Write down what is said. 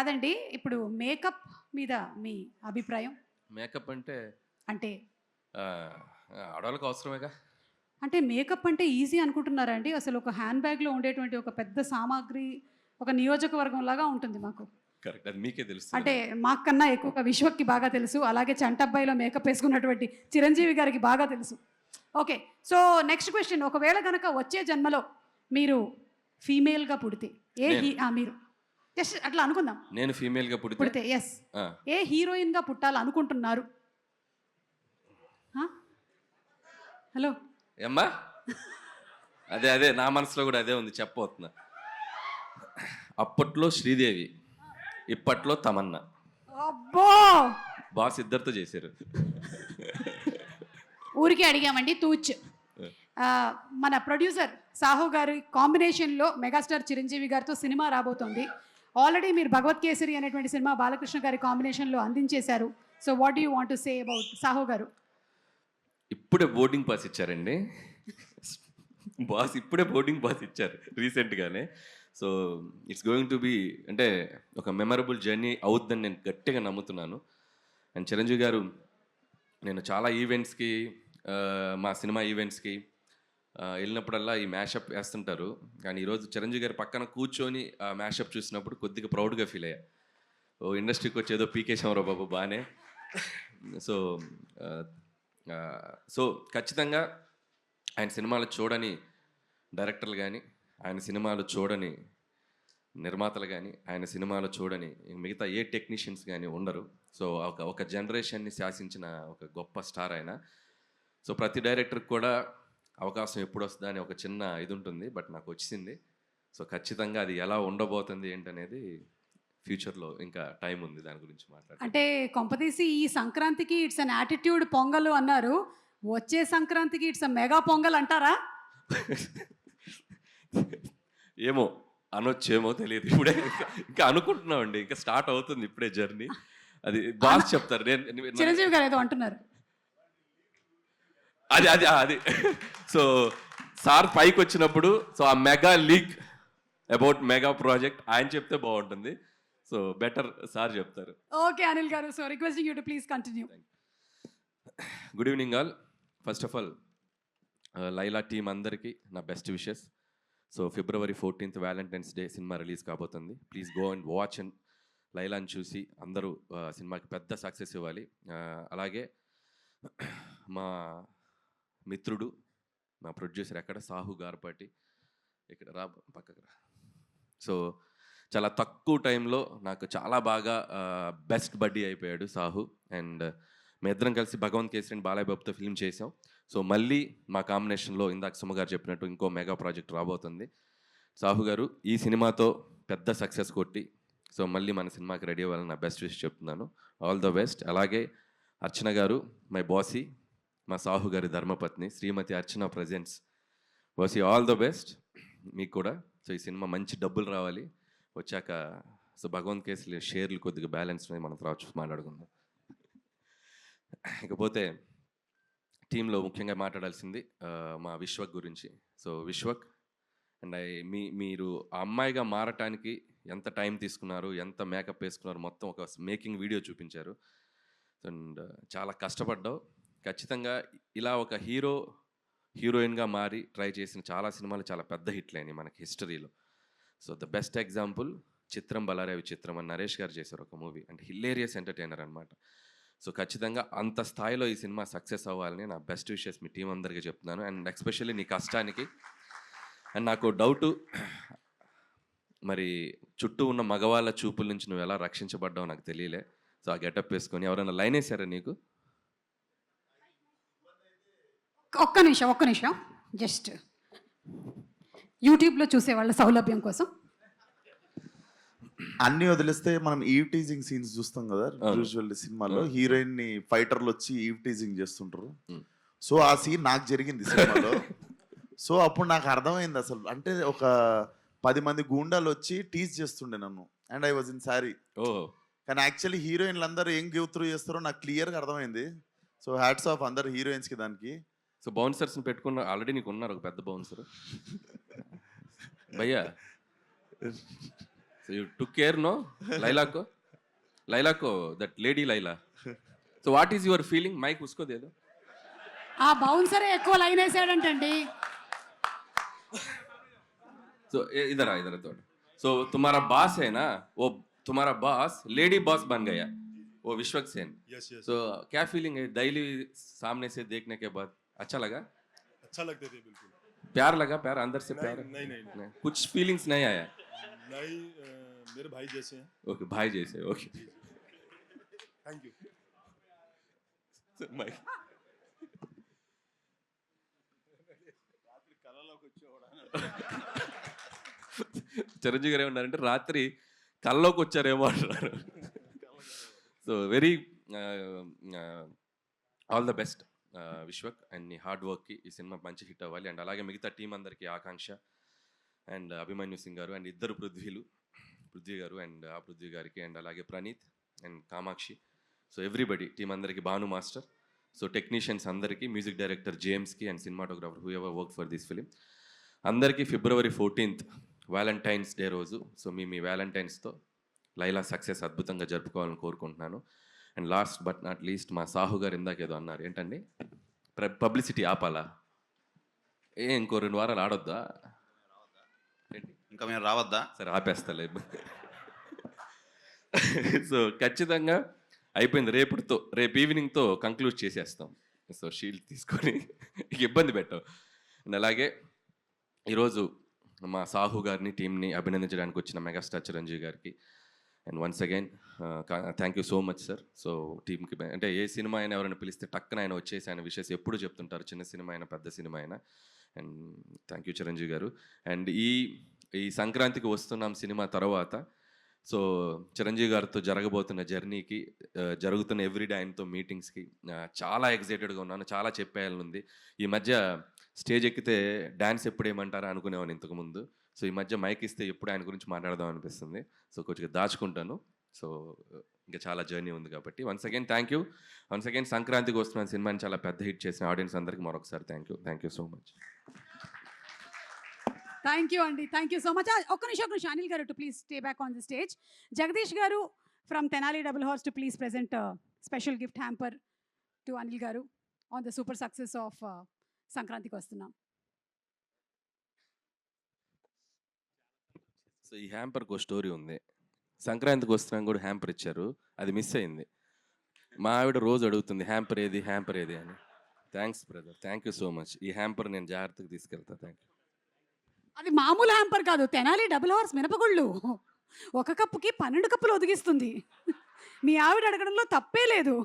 కాదండి. ఇప్పుడు మేకప్ మీద మీ అభిప్రాయం? మేకప్ అంటే అంటే, ఆహ్, ఆడవాళ్ళకి అవసరమేగా. అంటే మేకప్ అంటే ఈజీ అనుకుంటున్నారా అండి? అసలు ఒక హ్యాండ్ బ్యాగ్‌లో ఉండేటువంటి ఒక పెద్ద సామాగ్రి ఒక నియోజకవర్గంలాగా ఉంటుంది మాకు. కరెక్ట్. అది మీకే అంటే తెలుస్తది. మాకన్నా ఎక్కువగా విశ్వక్‌కి బాగా తెలుసు. అలాగే చంటబ్బాయిలో మేకప్ ఏసుకున్నటువంటి చిరంజీవి గారికి బాగా తెలుసు. ఓకే. సో, నెక్స్ట్ క్వెషన్ ఒకవేళ గనక వచ్చే జన్మలో మీరు ఫీమేల్‌గా పుడితే నేను మీరు జస్ట్ అట్లా అనుకుందాం. నేను ఫీమేల్‌గా పుడితే పుడితే యెస్. ఆ! ఏ హీరోయిన్‌గా పుట్టాలనుకుంటున్నారు? ఆ! హలో! ఏమ్మా? అదే నా మనసులో కూడా అదే ఉంది చెప్పబోతున్నా. అప్పట్లో శ్రీదేవి, ఇప్పట్లో తమన్నా. అబ్బో! బాస్ ఇద్దరితో చేశారు. ఊరికే అడిగామండి తూచ్. మన ప్రొడ్యూసర్ సాహు గారి కాంబినేషన్‌లో మెగాస్టార్ చిరంజీవి గారితో సినిమా రాబోతోంది. ఆల్రెడీ మీరు 'భగవత్ కేసరి' అనేటువంటి సినిమా బాలకృష్ణ గారి కాంబినేషన్‌లో అందించేశారు. So, what do you want to say about Sahu గారు? ఇప్పుడే బోర్డింగ్ పాస్ ఇచ్చారండి. బాస్ ఇప్పుడే బోర్డింగ్ పాస్ ఇచ్చారు రీసెంట్‌గానే. So, it's going to be అంటే ఒక మెమరబుల్ జర్నీ అవుద్దని నేను గట్టిగా నమ్ముతున్నాను. అండ్ చిరంజీవి గారు నేను చాలా ఈవెంట్స్‌కి మా సినిమా ఈవెంట్స్‌కి ఎళ్ళినప్పుడల్లా ఈ మ్యాషప్ ఏస్తుంటారు. కానీ ఈరోజు చిరంజీవి గారి పక్కన కూర్చొని ఆ మ్యాషప్ చూసినప్పుడు కొద్దిగా ప్రౌడ్‌గా ఫీల్ అయ్యా. ఓహ్! ఇండస్ట్రీకి వచ్చి ఏదో పీకేసాంరా బాబు బానే. సో, ఆహ్, సో ఖచ్చితంగా ఆయన సినిమాలు చూడని డైరెక్టర్లు గానీ, ఆయన సినిమాలు చూడని నిర్మాతలు గానీ, ఆయన సినిమాలు చూడని మిగతా ఏ టెక్నీషియన్స్ గానీ ఉండరు. సో, ఒక జనరేషన్‌ని శాసించిన ఒక గొప్ప స్టార్ ఆయన. సో, ప్రతి డైరెక్టర్‌కి కూడా అవకాశం ఎప్పుడొస్తదా అని ఒక చిన్న ఇదుంటుంది. బట్ నాకొచ్చేసింది. సో, ఖచ్చితంగా అది ఎలా ఉండబోతుంది ఏంటనేది ఫ్యూచర్‌లో ఇంకా టైం ఉంది దాని గురించి మాట్లాడడానికి. అంటే కొంపదీసి ఈ సంక్రాంతికి ఇట్స్ అన్ యాటిట్యూడ్ పొంగలు అన్నారు. వచ్చే సంక్రాంతికి ఇట్స్ అ మెగా పొంగల్ అంటారా? ఏమో అనొచ్చేమో తెలీదు. ఇప్పుడే ఇంకా అనుకుంటున్నామండి. ఇంకా స్టార్ట్ అవుతుంది ఇప్పుడే జర్నీ. అది బాస్ చెప్తారు. చిరంజీవి గారు ఏదో అంటున్నారు. అది. సో, సార్ పైకొచ్చినప్పుడు సో, ఆ mega leak about mega project ఆయన చెప్తే బావుంటుంది. సో, బెటర్ సార్ చెప్తారు. ఓకే అనిల్ గారు. So, requesting you to please continue. Good evening all. First of all Laila team అందరికీ నా best wishes. So, February 14th valentine's day cinema release కాబోతుంది. Please go and watch and లైలాని చూసి అందరూ సినిమాకి పెద్ద సక్సెస్ ఇవ్వాలి. అలాగే మా మిత్రుడు, మా ప్రొడ్యూసర్ ఎక్కడ సాహు గార్పాటి ఇక్కడ రా పక్కకు రా. సో, చాలా తక్కువ టైంలో నాకు చాలా బాగా బెస్ట్ బడ్డీ అయిపోయాడు సాహు. అండ్ మేమిద్దరం కలిసి 'భగవంత్ కేసరి' అండ్ బాలయ్య బాబుతో ఫిల్మ్ చేసాం. సో, మళ్ళీ మా కాంబినేషన్లో ఇందాక సుమ గారు చెప్పినట్టు ఇంకో మెగా ప్రాజెక్ట్ రాబోతుంది. సాహు గారు ఈ సినిమాతో పెద్ద సక్సెస్ కొట్టి సో, మళ్ళీ మన సినిమాకి రెడీ అవ్వాలని నా బెస్ట్ విష్ చెప్తున్నాను. All the best. అలాగే అర్చన గారు మై బాసీ, మా సాహు గారి ధర్మపత్ని Shrimati Archana presents. Bossy all the best మీకు కూడా. సో, ఈ సినిమా మంచి డబ్బులు రావాలి. వచ్చాక సో, 'భగవంత్ కేసరి' షేర్లు కొద్దిగా బ్యాలెన్స్ మనం తర్వాత చూసి మాట్లాడుకుందాం. ఇకపోతే టీంలో ముఖ్యంగా మాట్లాడాల్సింది మా విశ్వక్ గురించి. సో, విశ్వక్ అండ్ మీరు ఆ అమ్మాయిగా మారటానికి ఎంత టైం తీసుకున్నారు, ఎంత మేకప్ వేసుకున్నారు, మొత్తం ఒక మేకింగ్ వీడియో చూపించారు. అండ్ చాలా కష్టపడ్డావు. ఖచ్చితంగా ఇలా ఒక హీరోయిన్గా మారి ట్రై చేసిన చాలా సినిమాలు చాలా పెద్ద హిట్లయినాయి మనకి హిస్టరీలో. సో, ద బెస్ట్ ఎగ్జాంపుల్ 'చిత్రం బలారే విచిత్రం' అని నరేష్ గారు చేశారు ఒక మూవీ. అండ్ హిలేరియస్ ఎంటర్టైనర్ అనమాట. సో, ఖచ్చితంగా అంత స్థాయిలో ఈ సినిమా సక్సెస్ అవ్వాలని నా బెస్ట్ విషెస్ మీ టీం అందరికీ చెప్తున్నాను. అండ్ ఎస్పెషల్లీ నీ కష్టానికి. అండ్ నాకు డౌటు, మరి చుట్టూ ఉన్న మగవాళ్ళ చూపుల నుంచి నువ్వు ఎలా రక్షించబడ్డావో నాకు తెలియలే. సో, ఆ గెటప్ వేసుకొని ఎవరైనా లైన్ వేసారా నీకు? ఒక్క నిమిషం. జస్ట్ యూట్యూబ్‌లో చూసేవాళ్ళ సౌలభ్యం కోసం. అన్ని వదిలేస్తే మనం ఈవ్ టీజింగ్ సీన్స్ చూస్తాం కదా యూజువల్ సినిమాలో. హీరోయిన్ ని ఫైటర్లు వచ్చి ఈవ్ టీజింగ్ చేస్తుంటారు. సో ఆ సీన్ నాకు జరిగింది సినిమాలో. సో అప్పుడు నాకు అర్థమైంది అసలు అంటే ఒక 10 మంది గూండాలు వచ్చి టీజ్ చేస్తుండే నన్ను. And I was in sorry. కానీ యాక్చువల్లీ హీరోయిన్లు అందరూ ఏం గివ్ త్రూ చేస్తారో నాకు క్లియర్గా అర్థమైంది. సో హ్యాట్స్ ఆఫ్ అందరు హీరోయిన్స్కి దానికి. సో, బౌన్సర్స్ని పెట్టుకున్న ఆల్రెడీ నీకు ఉన్నారు ఒక పెద్ద బౌన్సర్ భయ్యా. So you took care, no? Laila ko, that lady Laila. So what is your feeling? Mike usko de do. ఆ బౌన్సరే ఎక్కువ లైన్ వేసాడంటండి. So इधर आ थोड़ा. So तुम्हारा बॉस है ना, वो तुम्हारा बॉस लेडी बॉस बन गया, वो विश्वक सेन. यस यस So क्या फीलिंग है डेली सामने से देखने के बाद? अच्छा लगा? अच्छा लगते थे बिल्कुल. प्यार लगा? प्यार अंदर से प्यार? नहीं. कुछ फीलिंग्स नहीं आया? नहीं मेरे भाई जैसे हैं. ओके भाई जैसे. Okay thank you. Mike. Chiranjeevi గారు ఏమన్నారంటే రాత్రి కల్లోకి వచ్చారేమో అంటున్నారు. So very all the best Vishwak and నీ హార్డ్ వర్క్కి ఈ సినిమా మంచి హిట్ అవ్వాలి. అండ్ అలాగే మిగతా టీం అందరికీ ఆకాంక్ష అండ్ అభిమన్యు సింగ్ గారు అండ్ ఇద్దరు పృథ్వీ గారు అండ్ ఆ పృథ్వీ గారికి అండ్ అలాగే Praneeth and Kamakshi. So everybody team అందరికీ, భాను మాస్టర్, సో టెక్నీషియన్స్ అందరికీ, మ్యూజిక్ డైరెక్టర్ జేమ్స్కి and cinematographer who ever work for this film అందరికీ February 14th వ్యాలంటైన్స్ డే రోజు. సో మీ వ్యాలంటైన్స్తో లైలా సక్సెస్ అద్భుతంగా జరుపుకోవాలని కోరుకుంటున్నాను. And last but not least మా సాహు గారు ఇందాక ఏదో అన్నారు, ఏంటండి పబ్లిసిటీ ఆపాలా? ఇంకో 2 వారాలు ఆడొద్దా? ఇంకా మేము రావద్దా? సరే ఆపేస్తలే. సో ఖచ్చితంగా అయిపోయింది. రేపు ఈవినింగ్తో కంక్లూడ్ చేసేస్తాం. సో షీల్డ్ తీసుకొని ఇబ్బంది పెట్టావు. అండ్ అలాగే ఈరోజు మా సాహు గారిని టీంని అభినందించడానికి వచ్చిన మెగాస్టార్ చిరంజీవి గారికి and once again thank you so much sir. So టీంకి అంటే ఏ సినిమా అయినా ఎవరైనా పిలిస్తే టక్కున ఆయన వచ్చేసి ఆయన విషయస్ ఎప్పుడు చెప్తుంటారు, చిన్న సినిమా అయినా పెద్ద సినిమా అయినా. అండ్ థ్యాంక్ యూ చిరంజీవి గారు. అండ్ ఈ సంక్రాంతికి వస్తున్నాం సినిమా తర్వాత సో చిరంజీవి గారితో జరగబోతున్న జర్నీకి, జరుగుతున్న ఎవ్రీడే ఆయనతో మీటింగ్స్కి చాలా ఎక్సైటెడ్గా ఉన్నాను. చాలా చెప్పేయాలనుంది. ఈ మధ్య స్టేజ్ ఎక్కితే డ్యాన్స్ ఎప్పుడు ఏమంటారా అనుకునేవాడిని ఇంతకుముందు. సో ఈ మధ్య మైక్ ఇస్తే ఎప్పుడు ఆయన గురించి మాట్లాడదాం అనిపిస్తుంది. సో కొంచెం దాచుకుంటాను. సో ఇంకా చాలా జర్నీ ఉంది కాబట్టి once again thank you. Once again సంక్రాంతికి వస్తున్న సినిమాని చాలా పెద్ద హిట్ చేసిన ఆడియన్స్ అందరికీ మరొకసారి thank you so much. Thank you అండి, థ్యాంక్ యూ సో మచ్. ఒక్క నిమిషం అనిల్ గారు to please stay back on the stage. Jagadish గారు from Tenali double horse to please present special gift hamper to Anil గారు on the super success of సంక్రాంతికి వస్తున్నాం. So ఈ హ్యాంపర్కి ఒక స్టోరీ ఉంది. సంక్రాంతికి వస్తున్నాం కూడా హ్యాంపర్ ఇచ్చారు, అది మిస్ అయింది. మా ఆవిడ రోజు అడుగుతుంది హ్యాంపర్ ఏది అని. Thanks brother, thank you so much. ఈ హ్యాంపర్ నేను జాగ్రత్తగా తీసుకెళ్తా. Thank you. అది మామూలు హ్యాంపర్ కాదు, తెనాలి డబుల్ హార్స్ మినపగుళ్ళు. ఒక కప్పుకి 12 కప్పులు ఒదిగిస్తుంది. మీ ఆవిడ అడగడంలో తప్పే లేదు.